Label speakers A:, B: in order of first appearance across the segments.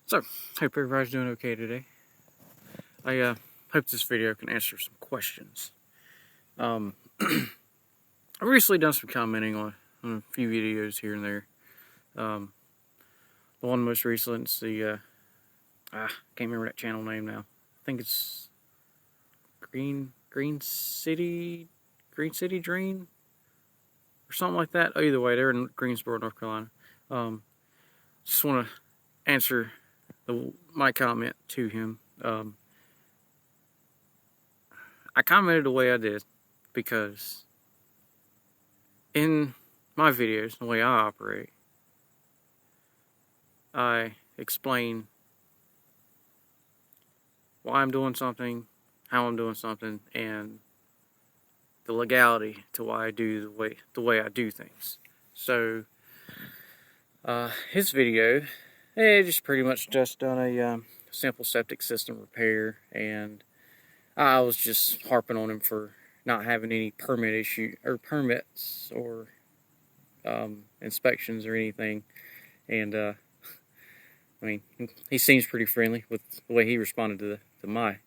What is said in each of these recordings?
A: So, hope everybody's doing okay today. I hope this video can answer some questions. I've recently done some commenting on a few videos here and there. The one most recent is the, I can't remember that channel name now. I think it's Green City Dream? Or something like that. Either way, they're in Greensboro, North Carolina. Just want to answer my comment to him. I commented the way I did because in my videos, the way I operate, I explain why I'm doing something, how I'm doing something, and the legality to why I do the way I do things. So his video, just pretty much just done a simple septic system repair, and I was just harping on him for not having any permits or inspections or anything. And I mean, he seems pretty friendly with the way he responded to my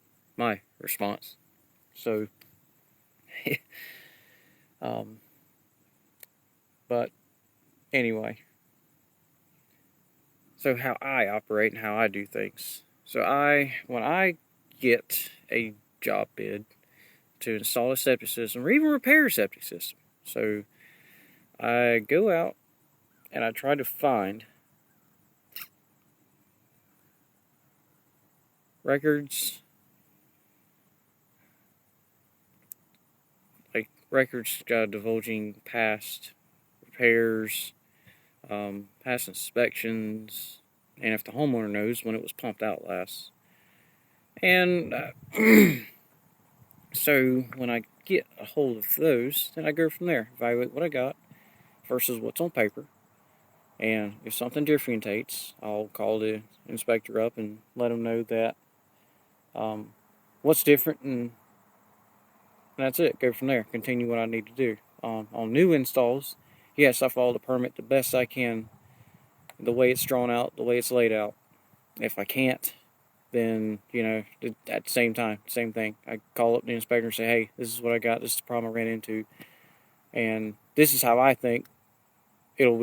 A: response. So, but anyway, so how I operate and how I do things. So when I get a job bid to install a septic system or even repair a septic system, so I go out and I try to find records divulging past repairs, past inspections, and if the homeowner knows when it was pumped out last. And so when I get a hold of those, then I go from there, evaluate what I got versus what's on paper. And if something differentiates, I'll call the inspector up and let them know that what's different, and that's it. Go from there. Continue what I need to do. On new installs, yes, I follow the permit the best I can, the way it's drawn out, the way it's laid out. If I can't, then, at the same time, same thing. I call up the inspector and say, hey, this is what I got, this is the problem I ran into, and this is how I think can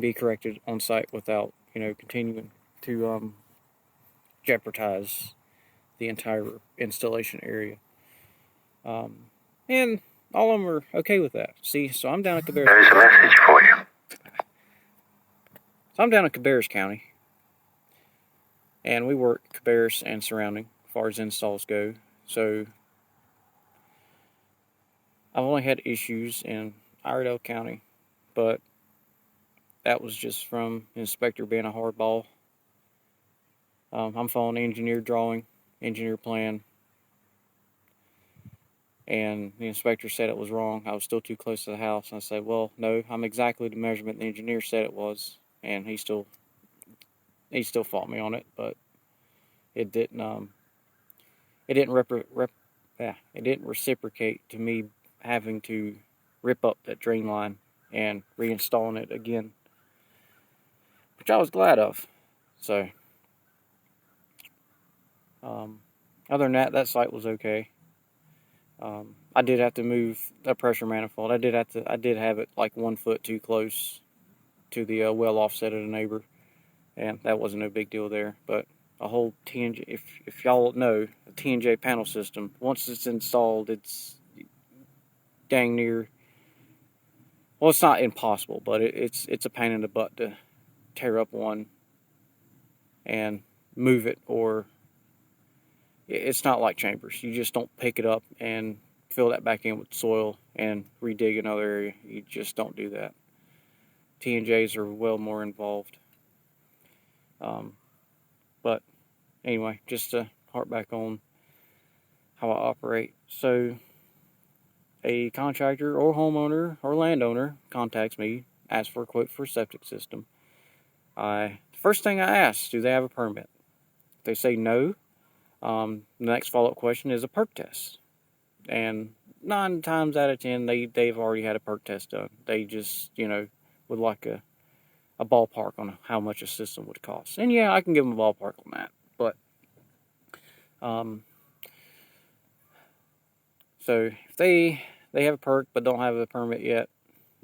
A: be corrected on site without, continuing to jeopardize the entire installation area. And all of them are okay with that. See, so I'm down at Cabarrus.
B: There's a message for you.
A: So I'm down at Cabarrus County, and we work Cabarrus and surrounding as far as installs go. So I've only had issues in Iredell County, but that was just from the inspector being a hardball. I'm following engineer drawing, engineer plan, and the inspector said it was wrong. I was still too close to the house, and I said, well, no, I'm exactly the measurement the engineer said it was, and he still fought me on it, but it didn't reciprocate to me having to rip up that drain line and reinstalling it again, which I was glad of. So other than that site was okay. I did have to move a pressure manifold. I did have it like 1 foot too close to the well offset of the neighbor, and that wasn't no big deal there. But a whole TNJ, if y'all know, a TNJ panel system, once it's installed, it's dang near, well, it's not impossible, but it's a pain in the butt to tear up one and move it, or it's not like chambers. You just don't pick it up and fill that back in with soil and redig another area. You just don't do that. TNJs are well more involved. But anyway, just to harp back on how I operate. So a contractor or homeowner or landowner contacts me, asks for a quote for a septic system. The first thing I ask, do they have a permit? If they say no, the next follow-up question is a perk test. And 9 times out of 10, they've already had a perk test done. They just, would like a a ballpark on how much a system would cost. And yeah, I can give them a ballpark on that. But so if they have a perk but don't have a permit yet,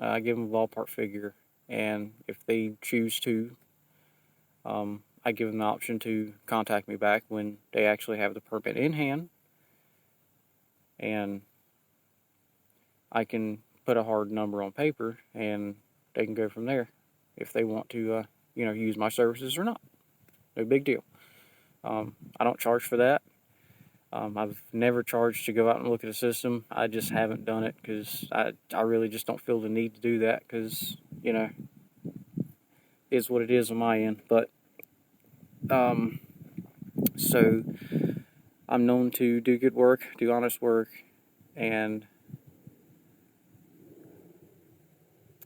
A: I give them a ballpark figure. And if they choose to, I give them the option to contact me back when they actually have the permit in hand, and I can put a hard number on paper, and they can go from there if they want to, use my services or not. No big deal. I don't charge for that. I've never charged to go out and look at a system. I just haven't done it because I really just don't feel the need to do that because, it's what it is on my end. But, so I'm known to do good work, do honest work, and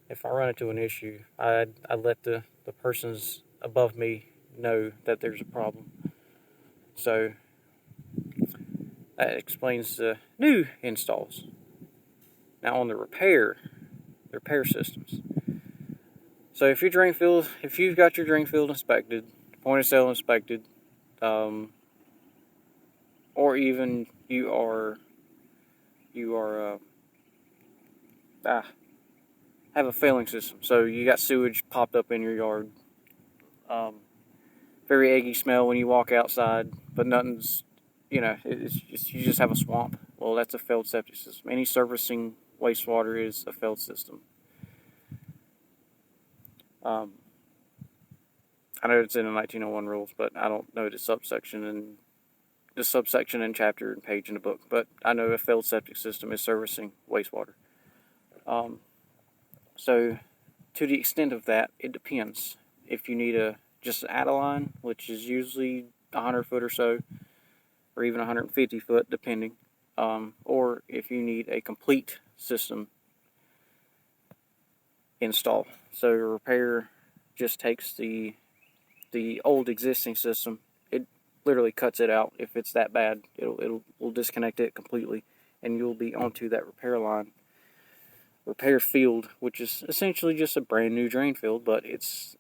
A: if I run into an issue, I let the persons above me know that there's a problem. So that explains the new installs. Now on the repair systems. So if you've got your drain field inspected, point of sale inspected, or even you are have a failing system. So you got sewage popped up in your yard. Very eggy smell when you walk outside, but nothing's, you just have a swamp. Well, that's a failed septic system. Any servicing wastewater is a failed system. I know it's in the 1901 rules, but I don't know the subsection and chapter and page in the book. But I know a failed septic system is servicing wastewater. So to the extent of that, it depends. If you need just an add-a-line, which is usually 100 foot or so, or even 150 foot, depending, or if you need a complete system install. So repair just takes the old existing system. It literally cuts it out. If it's that bad, we'll disconnect it completely, and you'll be onto that repair repair field, which is essentially just a brand new drain field, but it's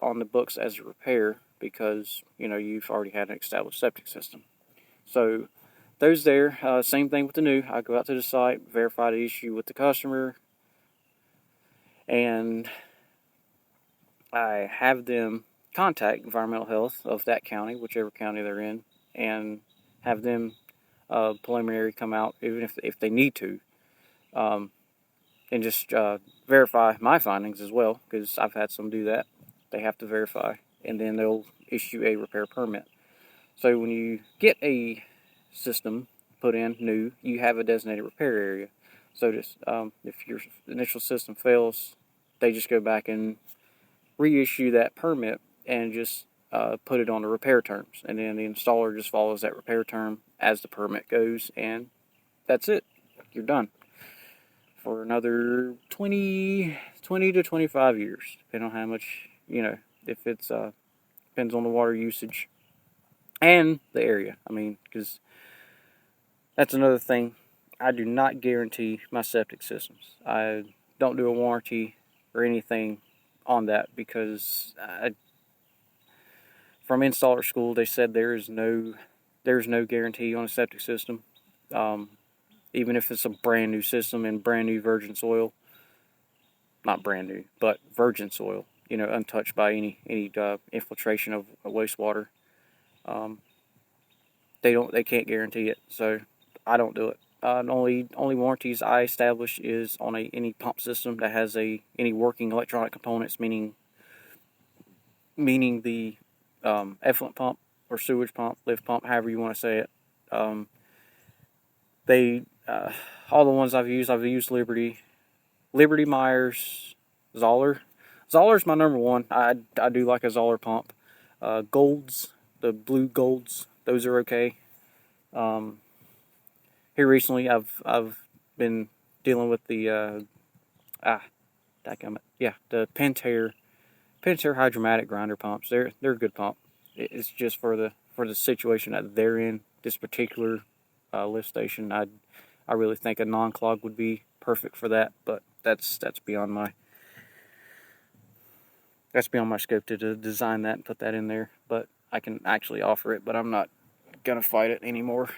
A: on the books as a repair because you've already had an established septic system. So those there, same thing with the new. I go out to the site, verify the issue with the customer, and I have them contact environmental health of that county, whichever county they're in, and have them preliminary come out, even if they need to, and just verify my findings as well, because I've had some do that. They have to verify, and then they'll issue a repair permit. So when you get a system put in new, you have a designated repair area. So just if your initial system fails, they just go back and reissue that permit and just put it on the repair terms, and then the installer just follows that repair term as the permit goes, and that's it. You're done for another 20 to 25 years, depending on how much, if it's depends on the water usage and the area. I mean, because that's another thing. I do not guarantee my septic systems. I don't do a warranty or anything on that because from installer school they said there's no guarantee on a septic system, even if it's a brand new system and brand new virgin soil. Not brand new, but virgin soil, untouched by any infiltration of wastewater. They can't guarantee it, so I don't do it. The only warranties I establish is on any pump system that has any working electronic components, meaning the effluent pump or sewage pump, lift pump, however you want to say it. All the ones I've used Liberty, Myers, Zoller. Zoller's my number one. I do like a Zoller pump. Golds, the blue Golds, those are okay. Here recently, I've been dealing with the the Pentair hydromatic grinder pumps. They're a good pump. It's just for the situation that they're in. This particular lift station, I really think a non-clog would be perfect for that, but that's beyond That's beyond my scope to design that and put that in there. But I can actually offer it, but I'm not gonna fight it anymore.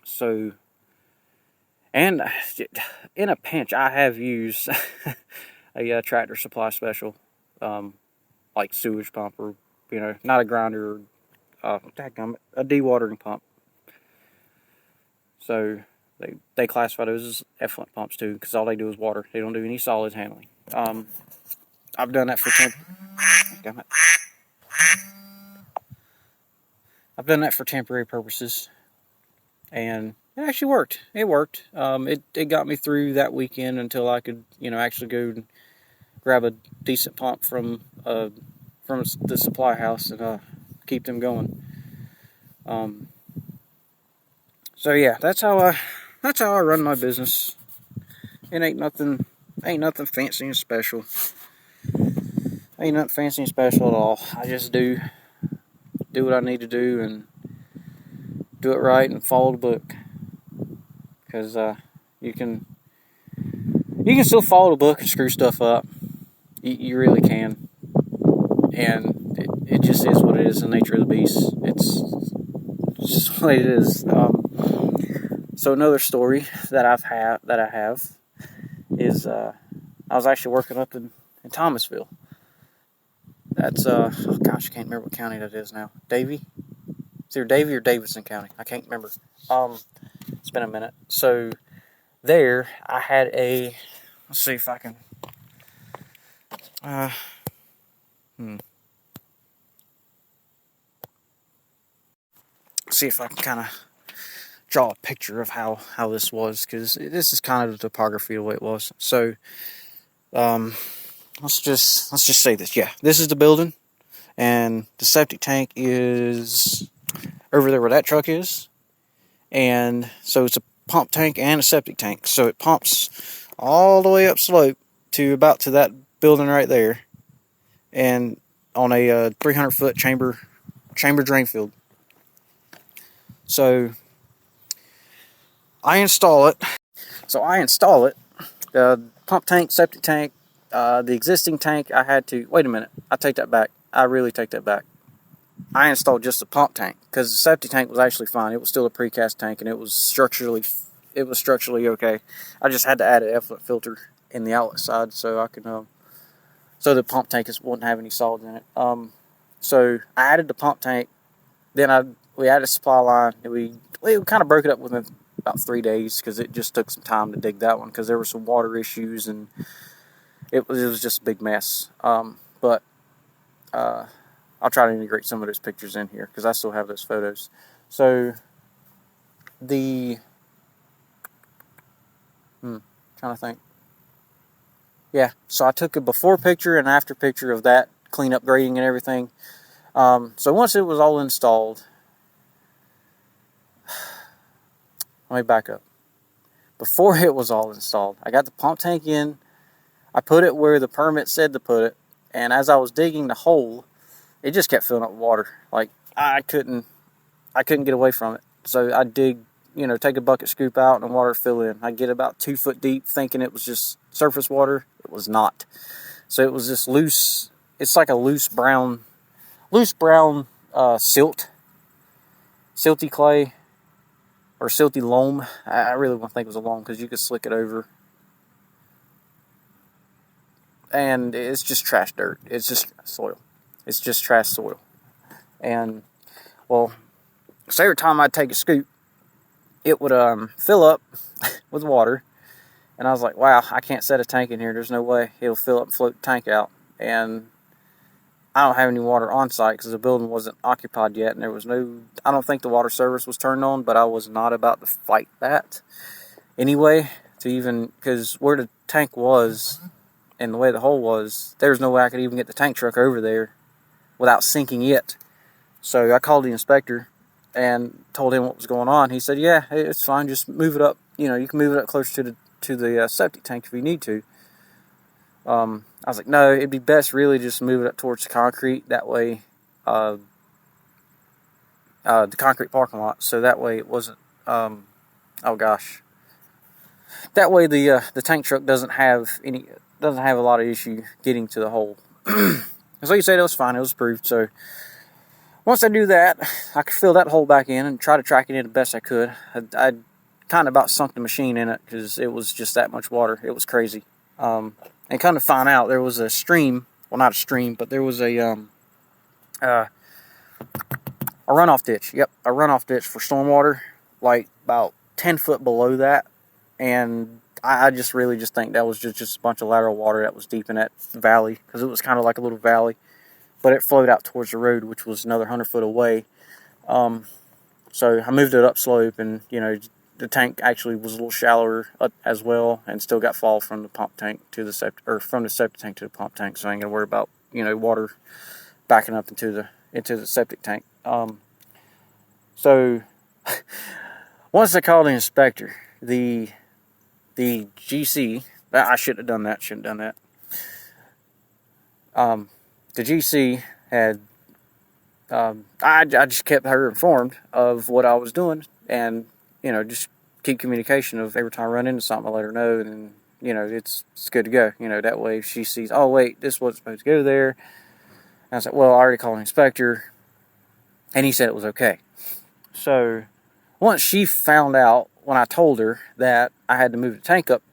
A: So, and in a pinch, I have used a Tractor Supply special, like sewage pump, or not a grinder, or a dewatering pump. So they classify those as effluent pumps too, because all they do is water. They don't do any solids handling. I've done that for I've done that for temporary purposes, and it actually worked. It worked. It got me through that weekend until I could, actually go and grab a decent pump from the supply house and keep them going. So yeah, that's how I run my business. It ain't nothing fancy and special. Ain't nothing fancy and special at all. I just do what I need to do and do it right and follow the book. Because you can still follow the book and screw stuff up. You really can. And it just is what it is, the nature of the beast. It's just what it is. So another story that I have is I was actually working up in Thomasville. That's oh gosh, I can't remember what county that is now. Davie? It's either Davie or Davidson County. I can't remember. It's been a minute. So there I had let's see if I can see if I can kind of draw a picture of how this was, because this is kind of the topography of the way it was. So let's just say this. Yeah, this is the building, and the septic tank is over there where that truck is. And so it's a pump tank and a septic tank. So it pumps all the way up slope to that building right there, and on a 300-foot chamber drain field. So I install it. The pump tank, septic tank, the existing tank. Wait a minute. I take that back. I really take that back. I installed just the pump tank, because the septic tank was actually fine. It was still a precast tank, and it was structurally okay. I just had to add an effluent filter in the outlet side so I could so the pump tank wouldn't have any solids in it. So I added the pump tank. Then we added a supply line. We kind of broke it up within about 3 days, because it just took some time to dig that one, because there were some water issues and it was just a big mess. But I'll try to integrate some of those pictures in here, because I still have those photos. So trying to think. Yeah, so I took a before picture and after picture of that cleanup grading and everything. So once it was all installed, let me back up. Before it was all installed, I got the pump tank in. I put it where the permit said to put it, and as I was digging the hole, it just kept filling up with water. Like I couldn't get away from it. So I dig, take a bucket scoop out and water fill in. I get about 2 foot deep, thinking it was just surface water. It was not. So it was just loose. It's like a loose brown silty clay, or silty loam. I really want to think it was a loam, because you could slick it over. And it's just trash dirt. It's just soil. It's just trash soil. And, well, so every time I'd take a scoop, it would fill up with water. And I was like, wow, I can't set a tank in here. There's no way it'll fill up and float the tank out. And I don't have any water on site, because the building wasn't occupied yet, and I don't think the water service was turned on, but I was not about to fight that anyway, because where the tank was and the way the hole was, there's no way I could even get the tank truck over there without sinking it. So I called the inspector and told him what was going on. He said, yeah, it's fine, just move it up. You can move it up closer to the septic tank if you need to. I was like, no, it'd be best really just move it up towards the concrete. That way, the concrete parking lot. So that way it wasn't, that way the tank truck doesn't have a lot of issue getting to the hole. So you said it was fine, it was approved. So once I do that, I could fill that hole back in and try to track it in the best I could. I kind of about sunk the machine in it because it was just that much water. It was crazy. And kind of found out there was a stream, well, not a stream, but there was a runoff ditch. Yep, a runoff ditch for stormwater, like about 10 foot below that. And I just really just think that was just a bunch of lateral water that was deep in that valley, because it was kind of like a little valley, but it flowed out towards the road, which was another 100 foot away. So I moved it upslope, and the tank actually was a little shallower up as well, and still got fall from the pump tank to the septic, or from the septic tank to the pump tank. So I ain't gonna worry about water backing up into the septic tank. So once I called the inspector, the GC, I should have done that. The GC had, I just kept her informed of what I was doing, and just keep communication of every time I run into something, I let her know, and it's good to go. That way if she sees, oh wait, this wasn't supposed to go there. And I was like, well, I already called an inspector, and he said it was okay. So once she found out, when I told her that I had to move the tank up,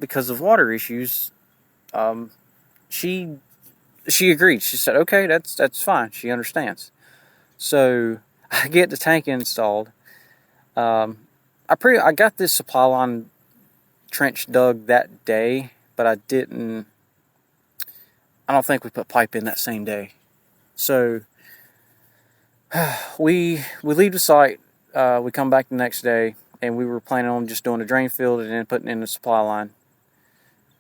A: because of water issues, she agreed. She said, okay, that's fine. She understands. So I get the tank installed. I got this supply line trench dug that day, but I don't think we put pipe in that same day. So we leave the site. We come back the next day, and we were planning on just doing a drain field and then putting in the supply line.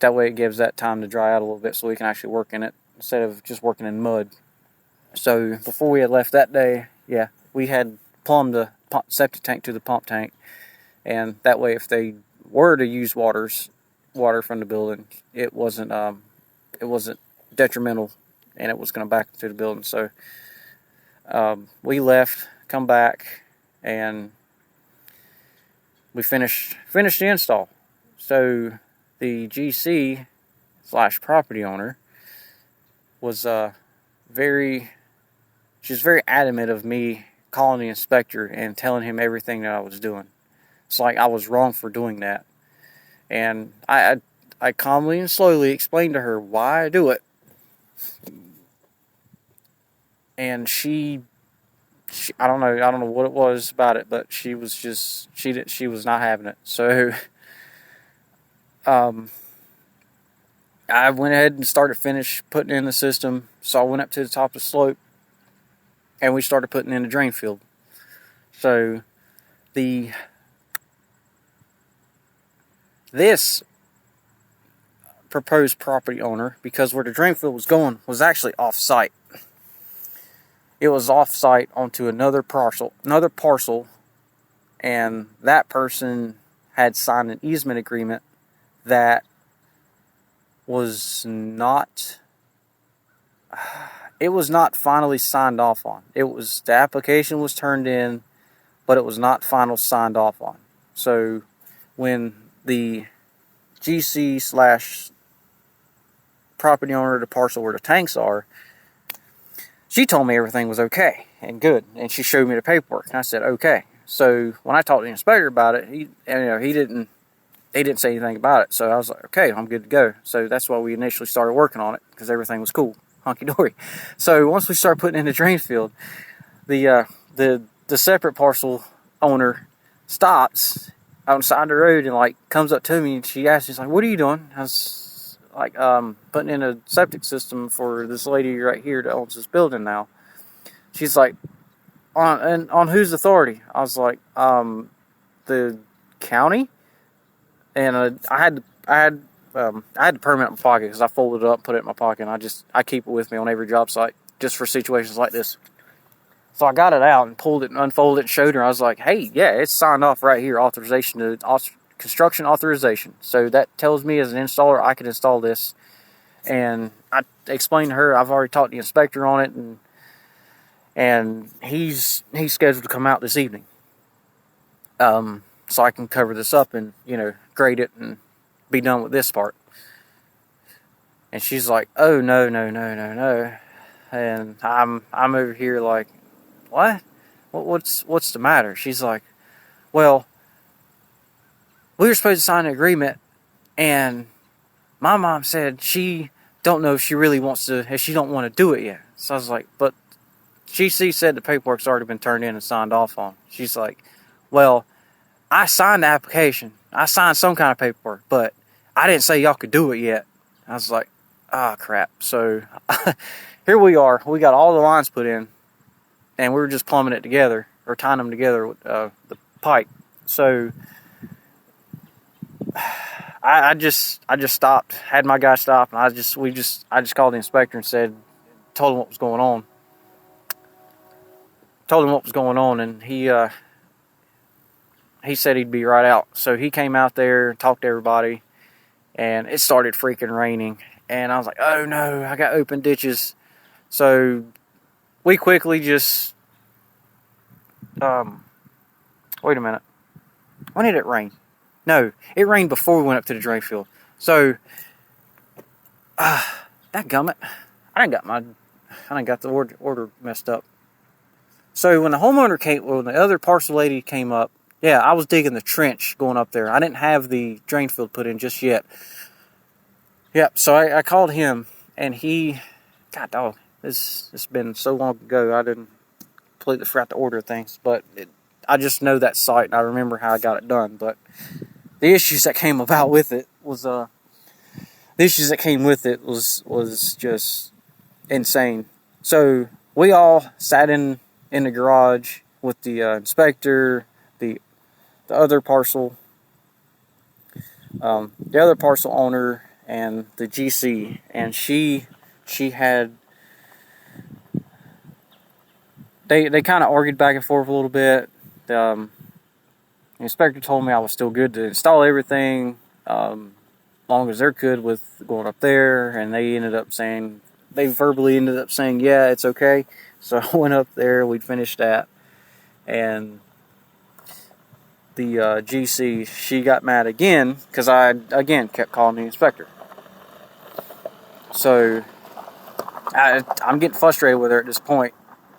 A: That way it gives that time to dry out a little bit so we can actually work in it instead of just working in mud. So before we had left that day, we had plumbed the septic tank to the pump tank, and that way if they were to use water from the building, it wasn't detrimental, and it was going to back into the building. So we left, come back, and we finished the install. So the GC / property owner was very adamant of me calling the inspector and telling him everything that I was doing. It's like I was wrong for doing that. And I calmly and slowly explained to her why I do it. And she I don't know what it was about it, but she was not having it. So I went ahead and finished putting in the system. So I went up to the top of the slope, and we started putting in the drain field. So this proposed property owner, because where the drain field was going was actually off-site. It was off-site onto another parcel, and that person had signed an easement agreement that was not finally signed off on. The application was turned in, but it was not final signed off on. So when the GC / property owner of the parcel where the tanks are, she told me everything was okay and good, and she showed me the paperwork, and I said okay. So when I talked to the inspector about it, he didn't say anything about it. So I was like, okay, I'm good to go. So that's why we initially started working on it, because everything was cool, hunky-dory. So once we started putting in the drain field, the separate parcel owner stops outside the road and comes up to me, and she asks me, she's like, what are you doing? I was like, putting in a septic system for this lady right here that owns this building now. She's like, on whose authority? I was like, the county. And I had the permit in my pocket, because I folded it up and put it in my pocket, and I keep it with me on every job site just for situations like this. So I got it out and pulled it and unfolded it and showed her. I was like, hey, yeah, it's signed off right here, construction authorization. So that tells me as an installer I can install this. And I explained to her I've already talked to the inspector on it, and he's scheduled to come out this evening. So I can cover this up and, grade it and be done with this part. And she's like, oh, no, no, no, no, no. And I'm over here like, what? What's the matter? She's like, well, we were supposed to sign an agreement, and my mom said she don't know if she really wants to, if she don't want to do it yet. So I was like, but she said the paperwork's already been turned in and signed off on. She's like, well, I signed the application. I signed some kind of paperwork, but I didn't say y'all could do it yet. I was like, ah, crap. So here we are. We got all the lines put in, and we were just plumbing it together, or tying them together with the pipe. So I just stopped, had my guy stop, and I just called the inspector and told him what was going on. And he said he'd be right out. So he came out there, talked to everybody, and it started freaking raining. And I was like, oh no, I got open ditches. So we quickly just, wait a minute. When did it rain? No, it rained before we went up to the drain field. So, that gummit, I done got the order messed up. So when the the other parcel lady came up, yeah, I was digging the trench going up there. I didn't have the drain field put in just yet. Yep, so I called him, and God dog, it's been so long ago, I didn't completely forgot to order things, but I just know that site, and I remember how I got it done. But the issues that came about with it was just insane. So we all sat in the garage with the inspector, the other parcel owner, and the GC, and she had, they kind of argued back and forth a little bit. The inspector told me I was still good to install everything, long as they're good with going up there, and they verbally ended up saying, yeah, it's okay. So I went up there, we'd finished that, and the GC, she got mad again, because I, again, kept calling the inspector. So I'm getting frustrated with her at this point,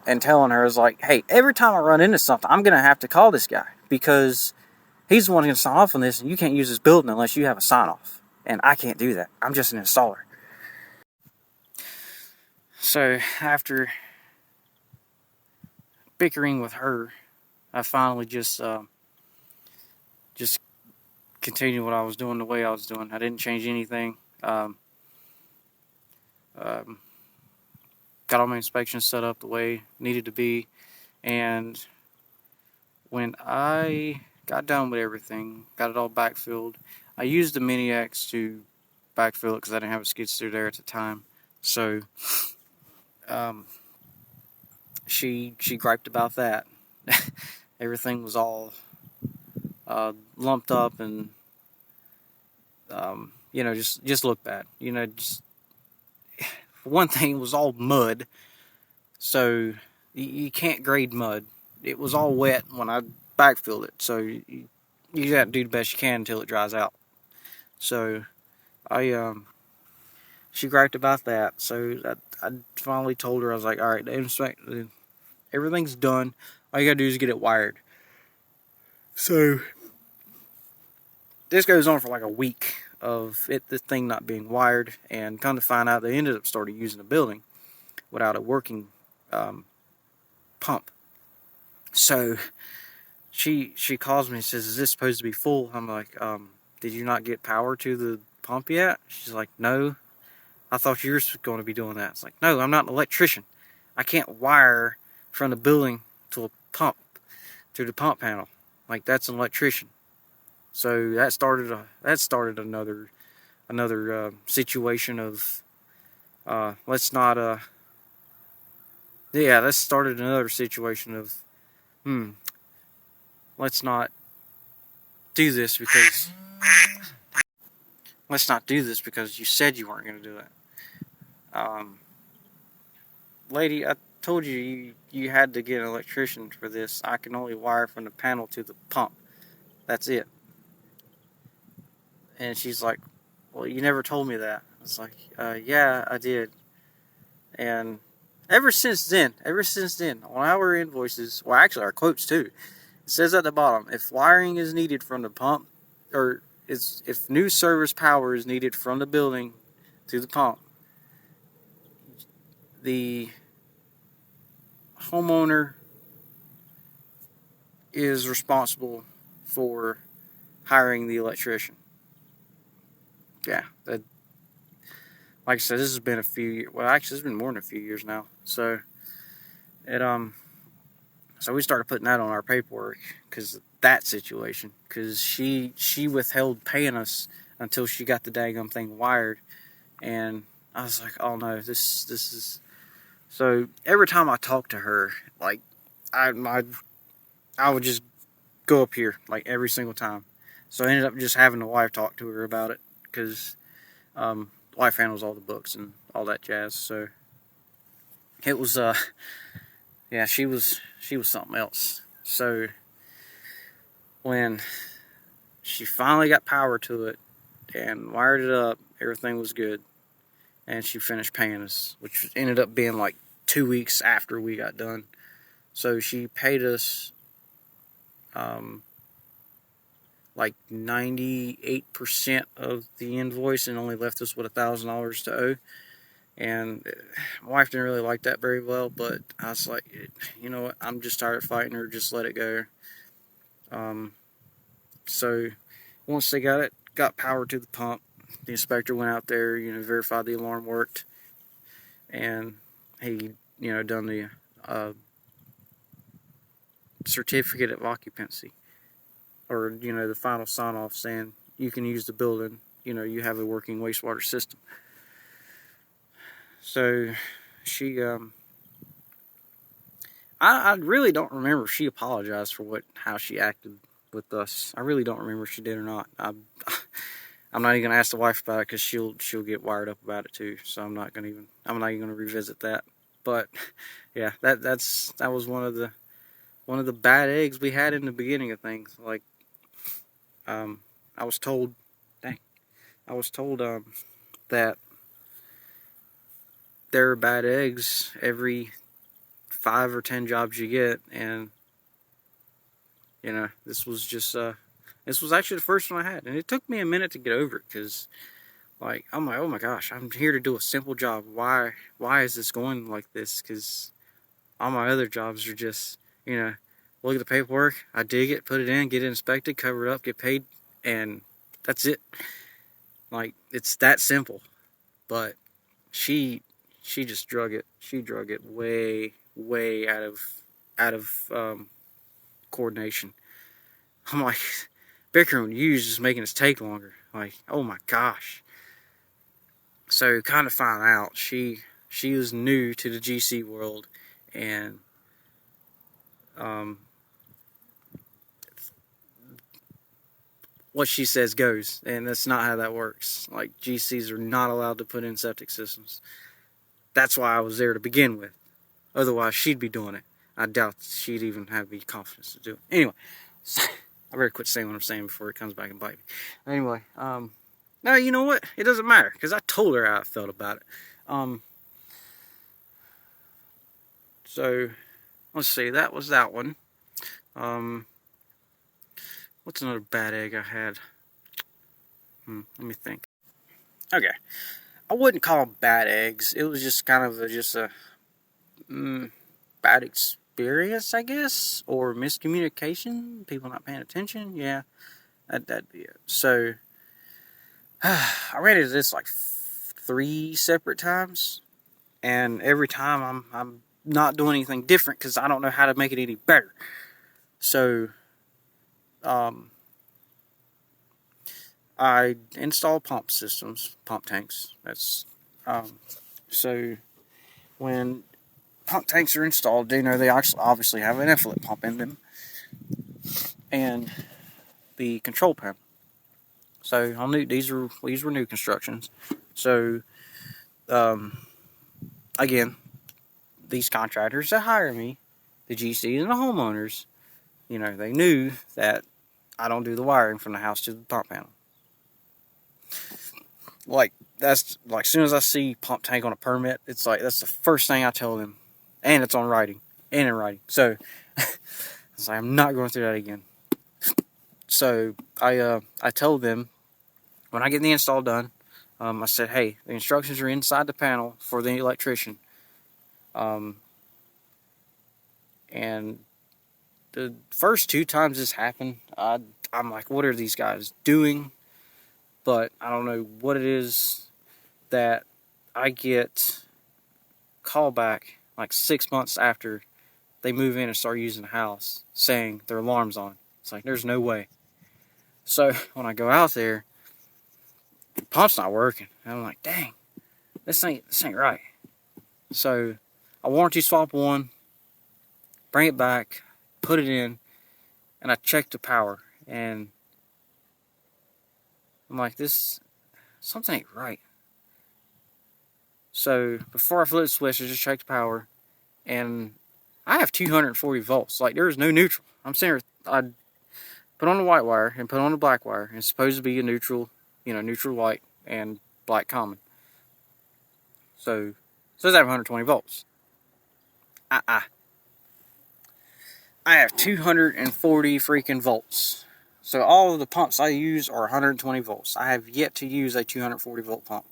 A: and telling her, is like, hey, every time I run into something, I'm going to have to call this guy, because he's the one who's going to sign off on this, and you can't use this building unless you have a sign-off. And I can't do that. I'm just an installer. So after bickering with her, I finally just continued what I was doing the way I was doing. I didn't change anything. Got all my inspections set up the way it needed to be, and when I got done with everything, got it all backfilled, I used the Mini X to backfill it because I didn't have a skid steer there at the time. So she griped about that. Everything was all lumped up, and just looked bad. For one thing, it was all mud, so you can't grade mud. It was all wet when I backfilled it, so you got to do the best you can until it dries out. So she griped about that. So I finally told her, I was like, all right, everything's done. All you gotta do is get it wired. So this goes on for like a week of this thing not being wired, and come to find out, they ended up starting using the building without a working pump. So she calls me and says, is this supposed to be full? I'm like, did you not get power to the pump yet? She's like, no, I thought you were going to be doing that. It's like, no, I'm not an electrician. I can't wire from the building to a pump, to the pump panel. Like, that's an electrician. So that started another situation of that started another situation of let's not do this because you said you weren't going to do it. Lady, I told you had to get an electrician for this. I can only wire from the panel to the pump. That's it. And she's like, well, you never told me that. was like, yeah, I did. And ever since then, on our invoices, well, actually our quotes too, it says at the bottom, if wiring is needed from the pump, or if new service power is needed from the building to the pump, the homeowner is responsible for hiring the electrician. Yeah, that, like I said, this has been a few years. Well, actually, it's been more than a few years now. So it so we started putting that on our paperwork because that situation, because she withheld paying us until she got the daggum thing wired, and I was like, oh no, this is. So every time I talked to her, like I would just go up here like every single time. So I ended up just having the wife talk to her about it because wife handles all the books and all that jazz. So it was yeah, she was something else. So when she finally got power to it and wired it up, everything was good, and she finished paying us, which ended up being like 2 weeks after we got done. So she paid us like 98% of the invoice and only left us with $1,000 to owe. And my wife didn't really like that very well, but I was like, you know what, I'm just tired of fighting her, just let it go. So once they got power to the pump, the inspector went out there, verified the alarm worked, and he, done the certificate of occupancy, or, the final sign-off saying you can use the building, you have a working wastewater system. So she, I really don't remember if she apologized for how she acted with us. I really don't remember if she did or not. I'm not even gonna ask the wife about it because she'll get wired up about it too. So I'm not even gonna revisit that. But yeah, that was one of the bad eggs we had in the beginning of things. Like, I was told that there are bad eggs every 5 or 10 jobs you get, and this was just this was actually the first one I had, and it took me a minute to get over it because, like, I'm like, oh my gosh, I'm here to do a simple job. Why is this going like this? Because all my other jobs are just, look at the paperwork, I dig it, put it in, get it inspected, cover it up, get paid, and that's it. Like, it's that simple. But she just drug it. She drug it way out of coordination. I'm like, bickering with you is just making us take longer. Like, oh my gosh. So kind of find out she was new to the GC world, and what she says goes, and that's not how that works. Like, GCs are not allowed to put in septic systems. That's why I was there to begin with. Otherwise, she'd be doing it. I doubt she'd even have the confidence to do it. Anyway, I better quit saying what I'm saying before it comes back and bite me. Anyway, no, you know what? It doesn't matter, because I told her how I felt about it. So, let's see, that was that one. What's another bad egg I had? Let me think. Okay. I wouldn't call them bad eggs. It was just kind of a bad experience, I guess, or miscommunication. People not paying attention. Yeah, that'd be it. So I ran into this like 3 separate times, and every time I'm not doing anything different because I don't know how to make it any better. So I install pump tanks. That's so when pump tanks are installed, they obviously have an effluent pump in them and the control panel. So I knew these were new constructions. So again, these contractors that hire me, the GCs and the homeowners, they knew that I don't do the wiring from the house to the pump panel. Like, that's like, as soon as I see pump tank on a permit, it's like, that's the first thing I tell them. And it's on writing. And in writing. So, it's like, I'm not going through that again. So, I told them, when I get the install done, I said, hey, the instructions are inside the panel for the electrician. And the first 2 times this happened, I'm like, what are these guys doing? But I don't know what it is that I get call back like 6 months after they move in and start using the house saying their alarm's on. It's like, there's no way. So when I go out there, the pump's not working. And I'm like, dang, this ain't right. So I warranty swap one, bring it back, put it in, and I check the power. And I'm like, something ain't right. So before I flip the switch, I just check the power, and I have 240 volts. Like, there is no neutral. I'm saying I put on the white wire and put on the black wire, and it's supposed to be a neutral, neutral white and black common. So it says I have 120 volts. I have 240 freaking volts. So all of the pumps I use are 120 volts. I have yet to use a 240 volt pump.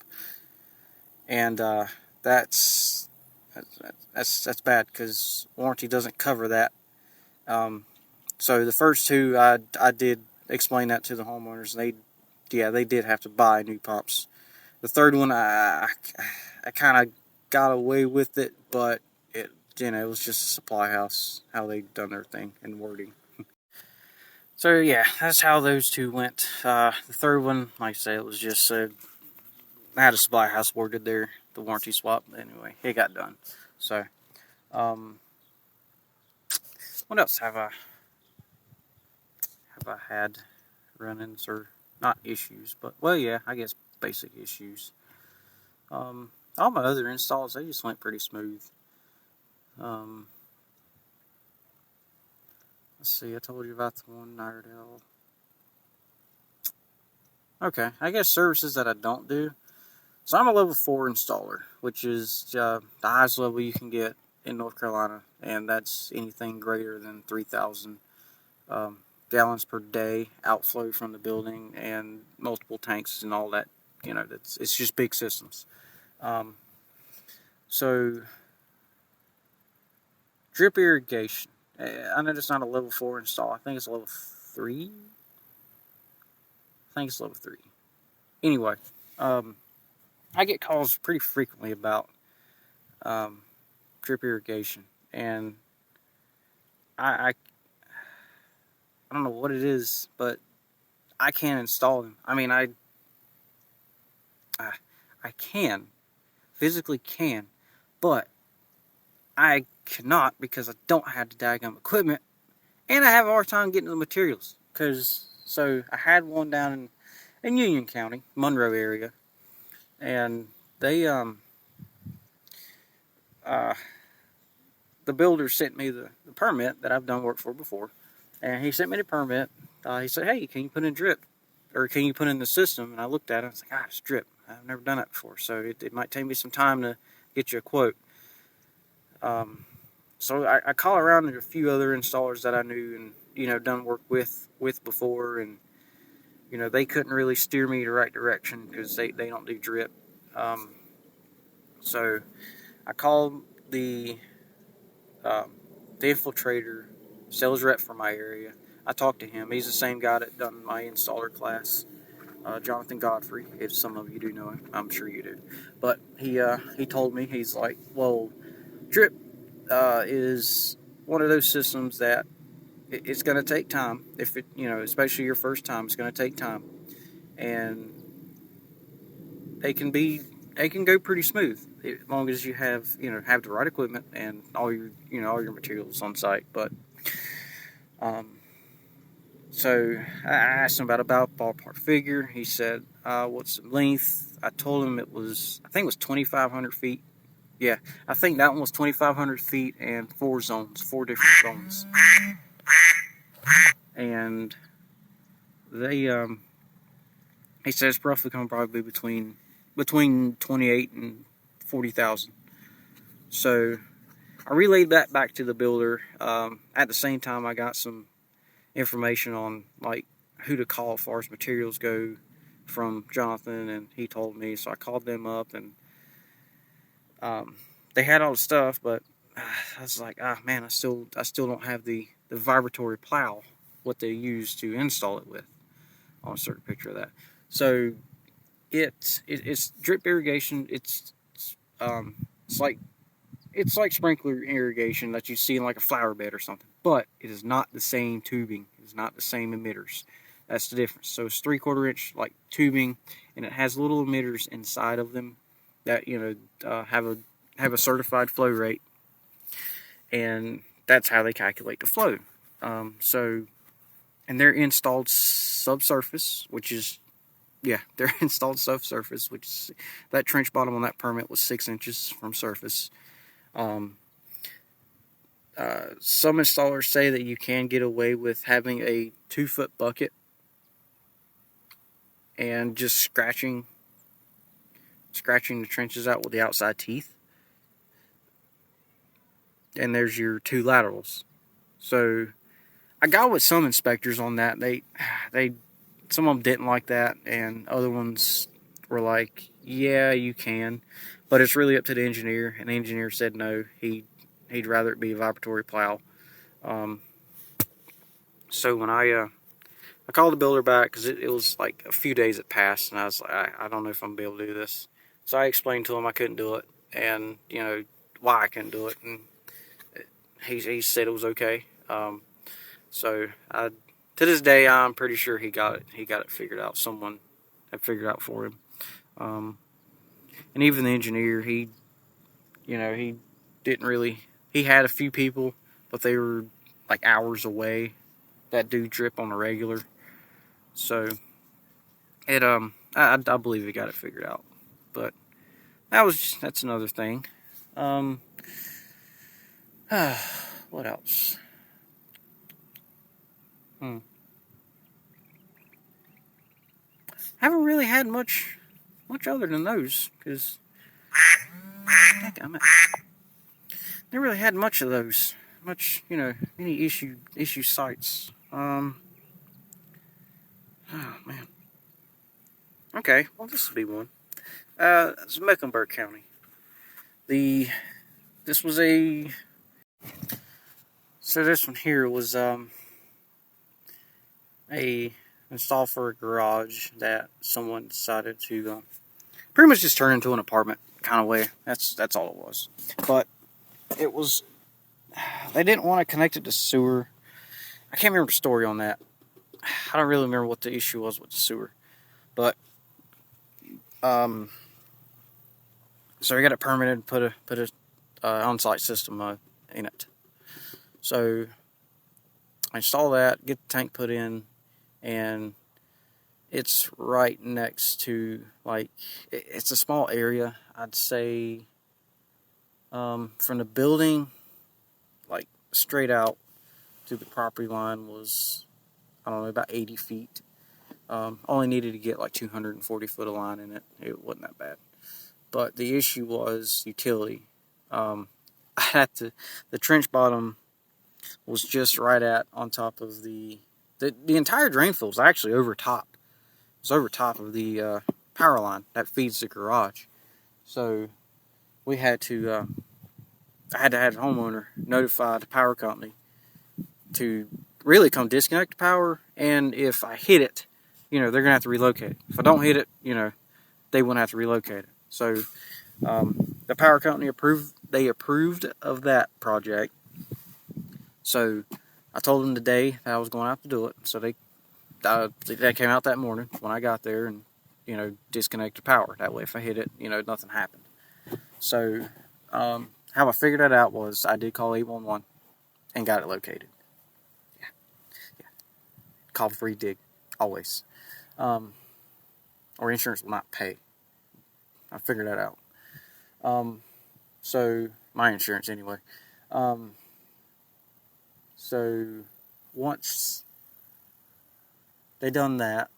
A: And that's bad, because warranty doesn't cover that. So the first 2, I did explain that to the homeowners. They did have to buy new pumps. The third one, I kind of got away with it, but it was just a supply house, how they done their thing and wording. So yeah, that's how those 2 went. The third one, like I said, it was just I had a supply house worded there, the warranty swap. Anyway, it got done. So, what else have I had run-ins, or not issues, but, well, yeah, I guess basic issues. All my other installs, they just went pretty smooth. Let's see, I told you about the one Iredell. Okay, I guess services that I don't do. So I'm a level 4 installer, which is the highest level you can get in North Carolina, and that's anything greater than 3,000 gallons per day outflow from the building, and multiple tanks and all that. It's just big systems. So drip irrigation. I know it's not a level 4 install. I think it's a level 3. I think it's level 3. Anyway, I get calls pretty frequently about drip irrigation, and I don't know what it is, but I can't install them. I mean, I physically can, but I cannot, because I don't have the daggum equipment, and I have a hard time getting the materials. So I had one down in Union County, Monroe area, and they the builder sent me the permit that I've done work for before, and he sent me the permit. He said, hey, can you put in drip, or can you put in the system? And I looked at it, and I was like, it's drip. I've never done that before, so it might take me some time to get you a quote. So I call around to a few other installers that I knew and, done work with before, and, they couldn't really steer me the right direction, because they don't do drip. So I called the infiltrator sales rep for my area. I talked to him. He's the same guy that done my installer class, Jonathan Godfrey. If some of you do know him, I'm sure you do. But he told me, he's like, well, drip is one of those systems that it's going to take time. If it, especially your first time, it's going to take time, and they can go pretty smooth as long as you have the right equipment and all your materials on site. But so I asked him about a ballpark figure. He said, what's the length? I told him I think it was 2,500 feet. Yeah, I think that one was 2,500 feet and 4 different zones. And they, he says roughly going to probably be between between 28 and 40,000. So I relayed that back to the builder. At the same time, I got some information on like who to call as far as materials go from Jonathan, and he told me. So I called them up, and they had all the stuff, but I was like, man, I still don't have the vibratory plow, what they use to install it with. I'll insert a picture of that. So it's drip irrigation. It's like sprinkler irrigation that you see in like a flower bed or something, but it is not the same tubing. It's not the same emitters. That's the difference. So it's 3/4 inch like tubing, and it has little emitters inside of them that have a certified flow rate, and that's how they calculate the flow. And they're installed subsurface, which is they're installed subsurface, which is that trench bottom on that permit was 6 inches from surface. Some installers say that you can get away with having a 2-foot bucket and just scratching the trenches out with the outside teeth. And there's your 2 laterals. So I got with some inspectors on that. They some of them didn't like that, and other ones were like, yeah, you can, but it's really up to the engineer. And the engineer said no, he'd rather it be a vibratory plow. So when I called the builder back, because it was like a few days had passed, and I was like, I don't know if I'm gonna be able to do this. So I explained to him I couldn't do it, and why I couldn't do it, and he said it was okay. So to this day, I'm pretty sure he got it figured out. Someone had figured it out for him. And even the engineer, he didn't really. He had a few people, but they were like hours away that do drip on a regular. So I believe he got it figured out. But that's another thing. What else? Haven't really had much other than those, because never really had much of those. Any issue sites. Oh man. Okay, well this will be one. It's Mecklenburg County. This one here was a install for a garage that someone decided to pretty much just turn into an apartment kind of way. That's all it was. But it was, they didn't want to connect it to sewer. I can't remember the story on that. I don't really remember what the issue was with the sewer. But so we got it permitted, put a on-site system in it. So I install that, get the tank put in, and it's right next to, like, it's a small area. I'd say from the building, like, straight out to the property line was, I don't know, about 80 feet. Only needed to get like 240 foot of line in it. It wasn't that bad. But the issue was utility. I had the trench bottom was just right on top of the entire drain field was actually over top. It was over top of the power line that feeds the garage. So we had to, I had to have the homeowner notify the power company to really come disconnect the power, and if I hit it, they're going to have to relocate it. If I don't hit it, they wouldn't have to relocate it. So the power company approved of that project. So I told them the day that I was going to have to do it. So they came out that morning when I got there and, disconnected power. That way if I hit it, nothing happened. So how I figured that out was I did call 811 and got it located. Yeah. Call before you dig, always. Or insurance will not pay. I figured that out. So my insurance anyway. So once they done that,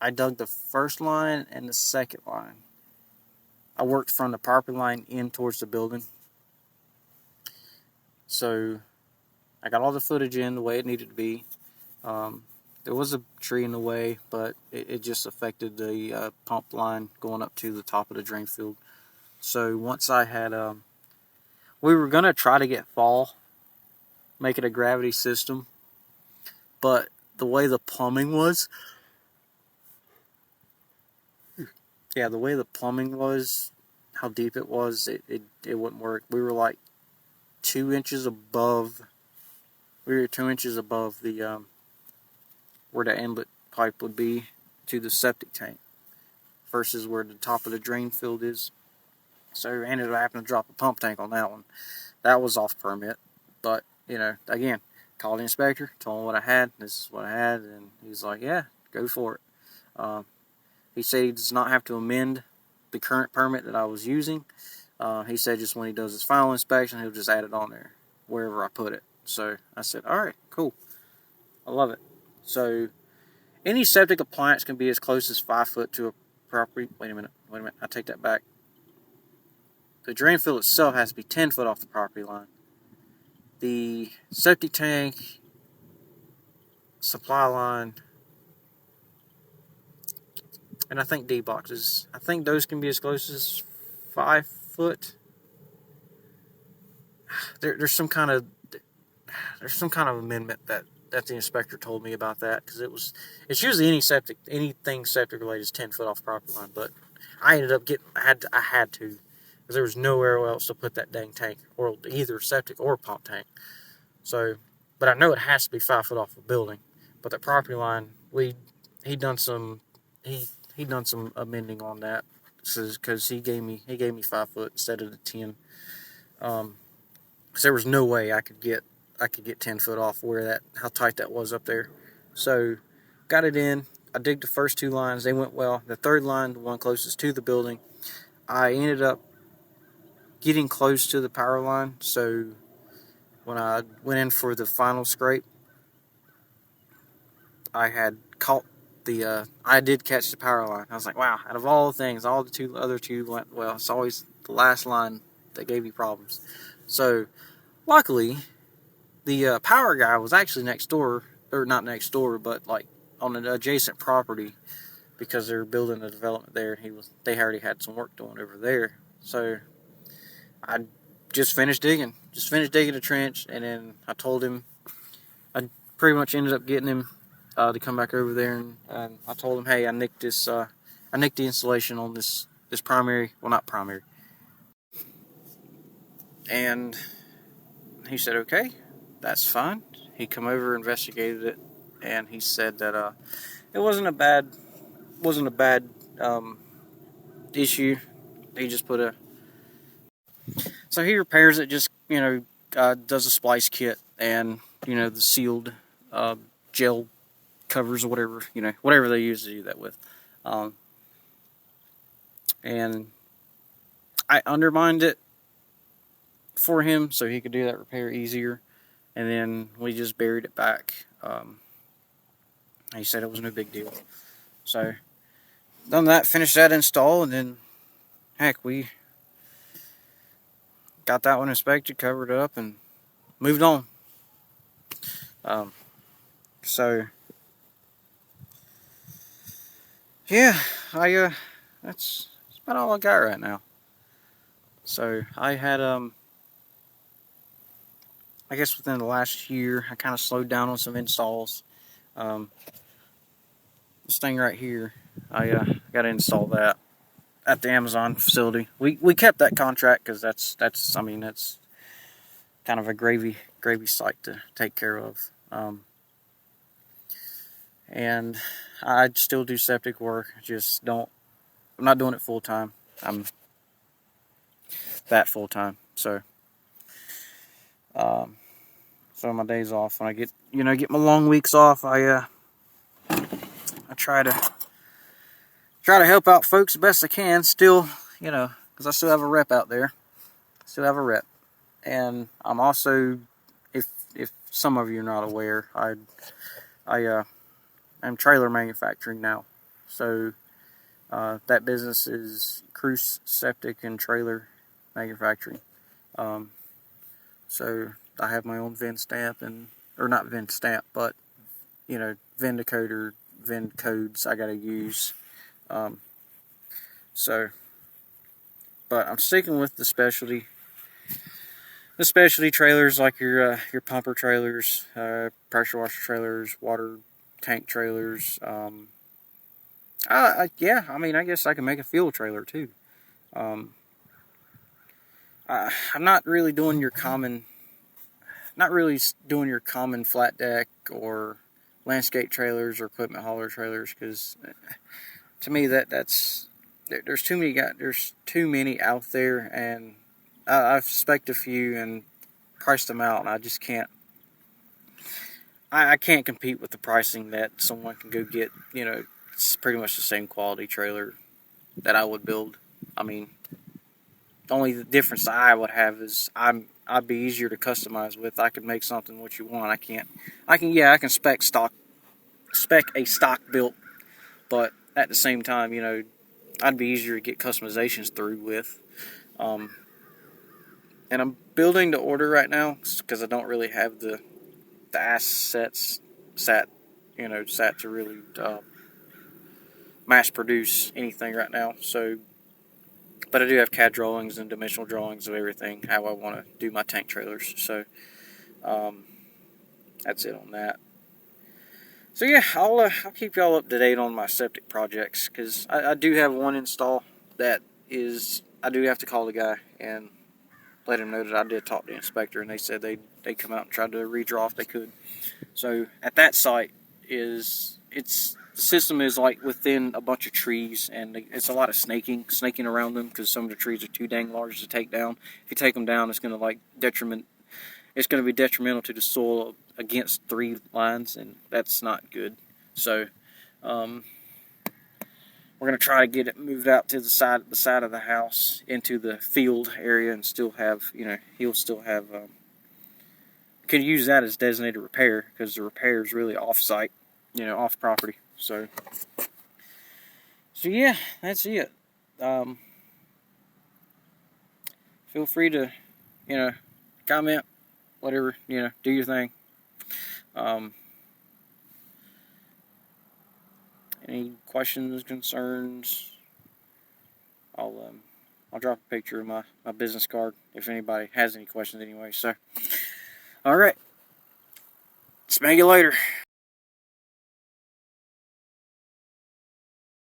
A: I dug the first line and the second line, I worked from the property line in towards the building. So I got all the footage in the way it needed to be. There was a tree in the way, but it just affected the pump line going up to the top of the drain field. So once I had, we were going to try to get fall, make it a gravity system, but the way the plumbing was, how deep it was, it wouldn't work. We were like 2 inches above, the, where the inlet pipe would be to the septic tank versus where the top of the drain field is. So I ended up having to drop a pump tank on that one. That was off permit, but again, called the inspector, told him what I had. This is what I had, and he's like, "Yeah, go for it." He said he does not have to amend the current permit that I was using. He said just when he does his final inspection, he'll just add it on there wherever I put it. So I said, "All right, cool. I love it." So any septic appliance can be as close as 5 foot to a property. Wait a minute. I take that back. The drain field itself has to be 10 foot off the property line. The septic tank, supply line, and I think D boxes, I think those can be as close as 5 foot. There's some kind of amendment that the inspector told me about that, because it's usually anything septic related is 10 foot off the property line, but I ended up I had to, because there was nowhere else to put that dang tank, or either septic or pump tank. So, but I know it has to be 5 foot off the building. But the property line, he done some amending on that, because he gave me 5 foot instead of the 10. Because there was no way I could get 10 foot off how tight that was up there. So got it in. I digged the first 2 lines. They went well. The third line, the one closest to the building, I ended up getting close to the power line. So when I went in for the final scrape, I had caught I did catch the power line. I was like, wow, out of all the things, all the other two went well. It's always the last line that gave you problems. So luckily, the power guy was actually next door, or not next door, but like on an adjacent property, because they were building a development there, and they already had some work doing over there. So I just finished digging a trench, and then I told him, I pretty much ended up getting him to come back over there, and I told him, hey, I nicked the insulation on this primary, well, not primary, and he said, okay, that's fine. He come over, investigated it, and he said that it wasn't a bad issue. He just so he repairs it, just does a splice kit, and the sealed gel covers, or whatever they use to do that with, and I undermined it for him so he could do that repair easier, and then we just buried it back. He said it was no big deal. So done that, finished that install, and then heck, we got that one inspected, covered up, and moved on. So yeah, that's about all I got right now. So I had I guess within the last year, I kind of slowed down on some installs. This thing right here, I got to install that at the Amazon facility. We kept that contract because that's kind of a gravy site to take care of. And I still do septic work. I'm not doing it full time. I'm that full time. So so my days off, when I get my long weeks off, I try to help out folks the best I can. Still, because I still have a rep out there. And I'm also, if some of you are not aware, I'm trailer manufacturing now. So That business is Cruse Septic and Trailer Manufacturing. Um, so I have my own VIN stamp, or not VIN stamp, but VIN decoder, VIN codes I gotta use. Um, so, but I'm sticking with the specialty trailers, like your pumper trailers, pressure washer trailers, water tank trailers. Yeah, I mean, I guess I can make a fuel trailer too. Um, I'm not really doing your common flat deck or landscape trailers or equipment hauler trailers, because to me there's too many out there, and I've spec'd a few and priced them out, and I just can't. I can't compete with the pricing that someone can go get. It's pretty much the same quality trailer that I would build. I mean, the only difference that I would have is I'd be easier to customize with. I could make something what you want. I can spec a stock built, but at the same time, I'd be easier to get customizations through with. And I'm building to order right now because I don't really have the assets sat to really mass produce anything right now. So, but I do have CAD drawings and dimensional drawings of everything, how I want to do my tank trailers. So that's it on that. So yeah, I'll keep y'all up to date on my septic projects, because I do have one install that I do have to call the guy and let him know that I did talk to the inspector, and they said they'd come out and try to redraw if they could. So at that site the system is like within a bunch of trees, and it's a lot of snaking around them, because some of the trees are too dang large to take down. If you take them down, it's going to be detrimental to the soil against 3 lines, and that's not good. So we're going to try to get it moved out to the side of the house into the field area, and still have, he'll still have, can use that as designated repair, because the repair is really off-site, off property. So yeah, that's it. Feel free to, comment, whatever, do your thing. Any questions, concerns? I'll drop a picture of my business card if anybody has any questions anyway. So, all right. Smell you later.